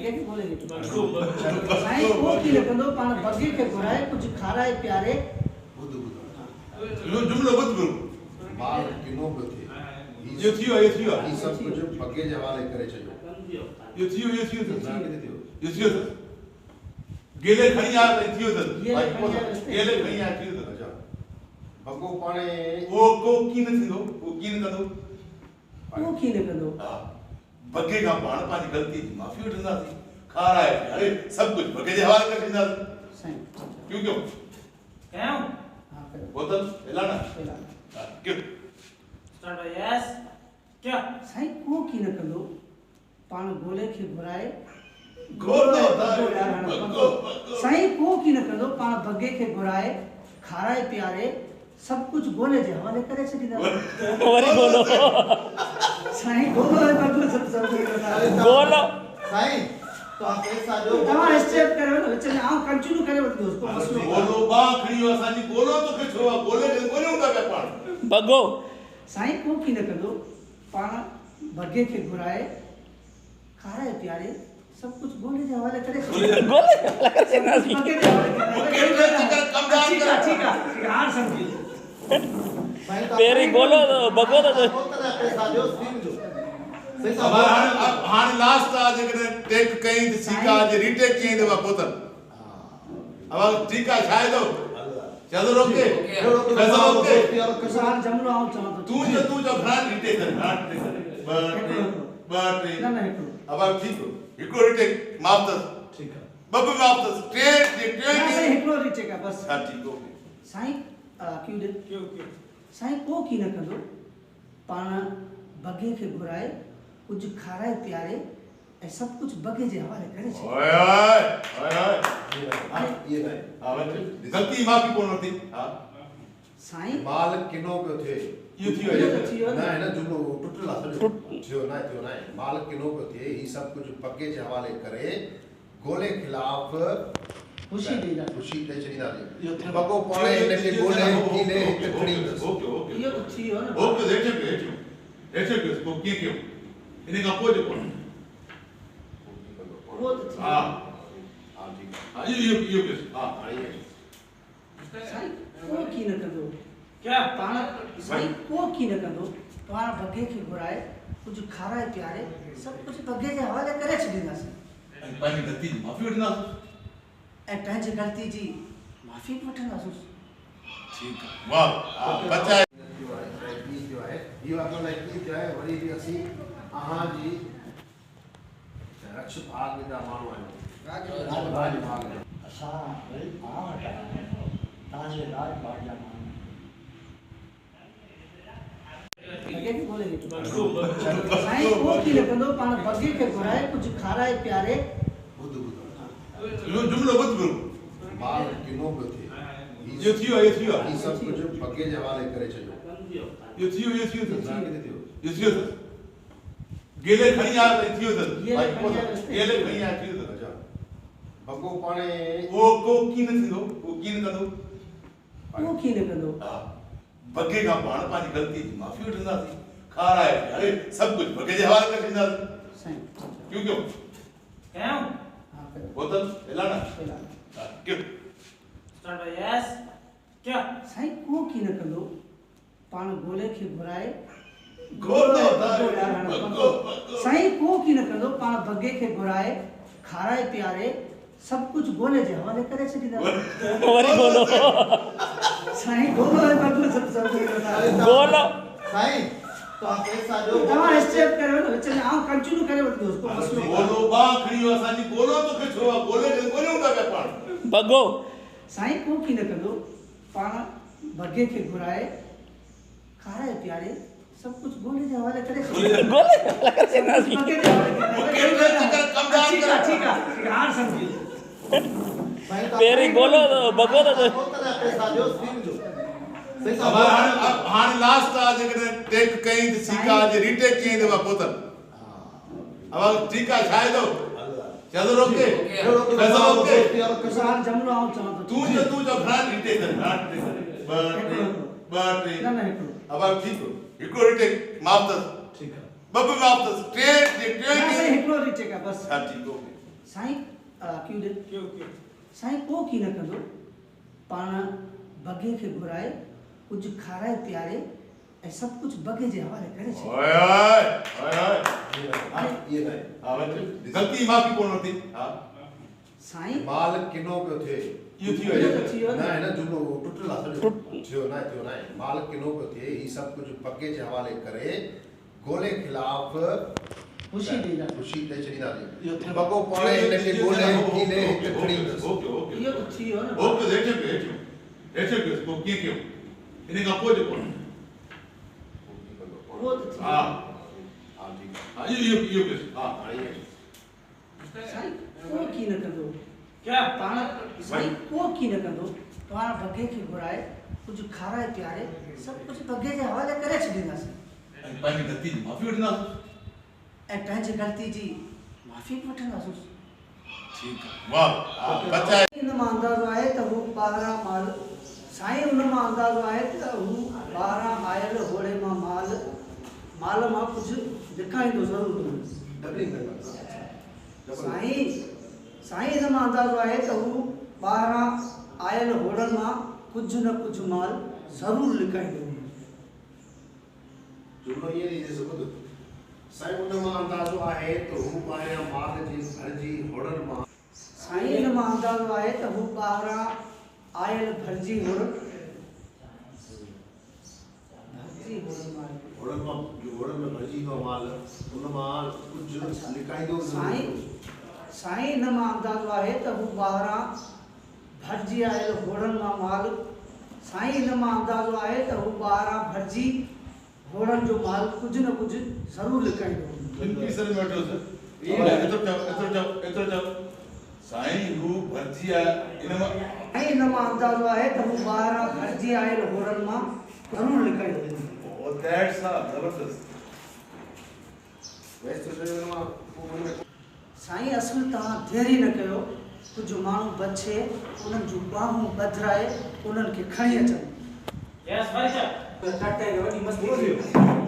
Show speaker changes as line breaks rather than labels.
लगे कि बोलेंगे साईं को की लिखंदो पाण बगे के घुराए कुछ खाराए प्यारे
बुध
लो जुमलो बुध गुरु
बाल किनो बथे
ये थियो
ई सब कुछ बगे जे हवाले करे छजो
ये थियो गेले खणी आ थियो त गेले खणी आ थियो त
अच्छा बगो पाणे
वो को की न थींदो वो की न कंदो
को की लिखंदो
हां बगे का पाण पाजी गलती जी माफी वठंदासी खाराए अरे सब कुछ बगे जे हवाले करे छींदासी
साईं
क्यों
कयो
हां बोतल एलाना क्यों
स्टार्ट बाय यस क्या
साईं को की लिखंदो पाण गोले के घुराए
गोलो
साईं को की लिखंदो पाण बगे के घुराए खाराए प्यारे सब कुछ गोले जे हवाले करे छॾींदा
वरी गोलो
साईं गोलो है बगो सब
गोलो
साईं तो आप पैसा जो
तव्हां स्टेप करो न विच में आउं कंटिन्यू करे वठंदो उसको मसलो
गोलो बा खणी असांजी गोलो तो के छो गोले के कोने हूंदा पे पाण
बगो
साईं को की लिखंदो पाण बगे के घुराए खाराए प्यारे सब कुछ गोले जे हवाले करे
गोले लगा से ना सी
बगे जे हवाले करे
कम डाउन
ठीक है हार समझी
पेरी गोलो बगो तो
पैसा जो स्क्रीन जो सही
अब हां लास्ट आ जे टेक कई त सीका जे रीटेक कई त बोतल अब ठीक है छाए दो चलो रोके पैसा रोके
किसान जमलो आउं चवां तो
तू जो घाट रीटेक कर घाट बट
ना ना हिकड़ो
अब ठीक हो हिकड़ो रीटेक माफ त
ठीक है
बबू माफ त ट्रेन
ना साईं हिकड़ो रीचे का बस
हां ठीक हो
साईं क्यों दे
क्यों
साईं को की न कंदो पाण बगे के घुराए कुछ खाराए प्यारे ऐं सब कुछ बगे जे हवाले करे छे
ओए
ये है
गलती माफी कोन थी हां
साईं
बाल किनो पे थे
ये थियो
ना है ना जुमलो टुटला थियो ना बाल किनो पे थे ई सब कुछ बगे जे हवाले करे गोले खिलाफ
खुशी दीदा
खुशी दे छडीदा बगो पाणे इनके गोले कीने हिक खणी
ओके
इहो तो थियो न
ओके देखे को की क्यों इने का पोइ कोन
वो तो थियो
हां
हां ठीक
हां यो हां
है
साईं को की न कंदो
क्या
पाण साईं को की न कंदो पाण बगे के घुराए कुछ खाराए प्यारे सब कुछ बगे जे हवाले करे छडींदासीं
पानी गलती माफी वठना
ऐं पंहिंजी ग़लती जी माफ़ी बि वठंदासीं
ठीक है वाह बच्चा
जो है ये आपको लाइक जो है वरी भी असी आहां जी रक्ष भाग में मानो है राज भाग में
असां वरी पाण वटि आया आहियूं तव्हांजे राज भाग जा माण्हू
लगे कि बोलेंगे साईं को की लिखंदो पाण बगे के घुराए कुछ खाराए प्यारे
बुध
लो जुमलो बुध गुरु
बाल किनो बथे
ये थियो
ई सब कुछ बगे जे हवाले करे छजो
ये थियो ये थियो गेले खणी आ थियो त गेले खणी आ थियो त
अच्छा बगो पाणे
वो को की न थींदो वो की न कंदो
को की लिखंदो
बगे का पाण पाजी गलती जी माफी वठंदासी खाराए अरे सब कुछ बगे जे हवाले करे छींदासी
साईं
क्यों
क्यों
हां कयो
बोतल एलाना क्यों
स्टार्ट बाय यस क्या
साईं को की न कंदो पाण गोले के घुराए
गोलो
साईं को की न कंदो पाण बगे के घुराए खाराए प्यारे सब कुछ गोले जे हवाले करे छडींदा
वरी गोलो
साईं गोलो है बगो सब
गोलो
साईं तो आप पैसा जो
तव्हां स्टेप करो न विच में आउं कंटिन्यू करे वठंदो उसको मसलो
गोलो बा खणी असांजी गोलो तो के छो गोले के कोने हूंदा पे पाण
बगो
साईं को की न कंदो पाण बगे के घुराए खाराए प्यारे सब कुछ गोले जे हवाले करे
गोले लगा से ना सी
बगे जे हवाले करे
कम डाउन
ठीक है हार समझी
पेरी गोलो बगो तो
पैसा जो स्क्रीन जो सही
अब हां लास्ट आ जे टेक कई त सीका जे रीटेक कई त बोतल अब ठीक है छाए दो चलो रोके पैसा रोके
किसान जमलो आउं चवां तो
तू जो घाट रीटेक कर घाट बट
ना ना हिकड़ो
अब ठीक हो हिकड़ो रीटेक माफ त
ठीक है
बबू माफ त ट्रेन
ना साईं हिकड़ो रीचे का बस
हां ठीक हो
साईं क्यों दे
क्यों क्यों
साईं को की न कंदो पाण बगे खे घुराए कुछ खाराए प्यारे ऐं सब कुछ बगे जे हवाले करे छे
ओए ओए ओए
ये भाई
हां गलती माफी कोन वरती हां
साईं
माल किनो पियो थिए
इहो थी वियो
थियो
ना हिन जुमलो टुटल आहे थियो ना माल किनो पियो थिए ही सब कुछ बगे जे हवाले करे गोले खिलाफ
खुशी ॾींदा
खुशी ॾेई छॾींदासीं
इहो थियो
बगो पाणे हिनखे ॻोल्हे कीने हिते खणी ईंदसि
ओके ओके
इहो त थियो न
ओके देखे को कीअं कयो इन खां पोइ जेको
उहो त थियो
हां
हां ठीक
हां इहो केस हां
हाणे
साईं को की न कंदो
क्या
पाण साईं को की न कंदो पाण बगे खे घुराए कुछ खाराए प्यारे सब कुछ बगे जे हवाले करे छॾींदासीं
पंहिंजी गलती जी माफ़ी वठंदासीं
ऐं पंहिंजी ग़लती जी माफ़ी बि वठंदासीं
ठीक है वाह बच्चा
इन मां अंदाज़ो आहे त हू ॿाहिरां माल साईं उन मां अंदाज़ो आहे त हू ॿाहिरां आयल होड़े मां माल मां कुझु लिकाईंदो ज़रूरु
डबलिंग करना
साईं इन मां अंदाज़ो आहे त हू ॿाहिरां आयल होड़नि मां कुझु न कुझु माल ज़रूरु लिकाईंदो
जुमलो ये नहीं जैसे खुद साईं उन मां अंदाज़ो आहे त हू ॿाहिरां माल जी घर जी होड़नि मां
साईं इन मां अंदाज़ो आहे त हू ॿाहिरां आयल भरिजी होड़
होड़नि में भरिजी वियो माल उन मां कुझु लिकाईंदो
साईं इन मां अंदाज़ो आहे त हू ॿाहिरां भरिजी आयल होड़नि मां माल साईं इन मां अंदाज़ो आहे त हू ॿाहिरां भरिजी होड़नि जो माल कुझु न कुझु ज़रूरु लिकाईंदो
इनकी सर में वठो सर एतिरो चओ साईं हू भरिजी आहे
इन मां अंदाज़ो आहे त हू ॿाहिरां भरिजी आयल होड़नि मां ज़रूरु लिकाईंदो
ओ दैट्स जबरदस्त
वैसे तो उन मां
साईं असुल तव्हां देरी न कयो कुझु माण्हू बचे उन्हनि जूं ॿाहूं ॿधराए उन्हनि खे खणी अचनि
यस भाई साहब
कटे वॾी मस्ती थी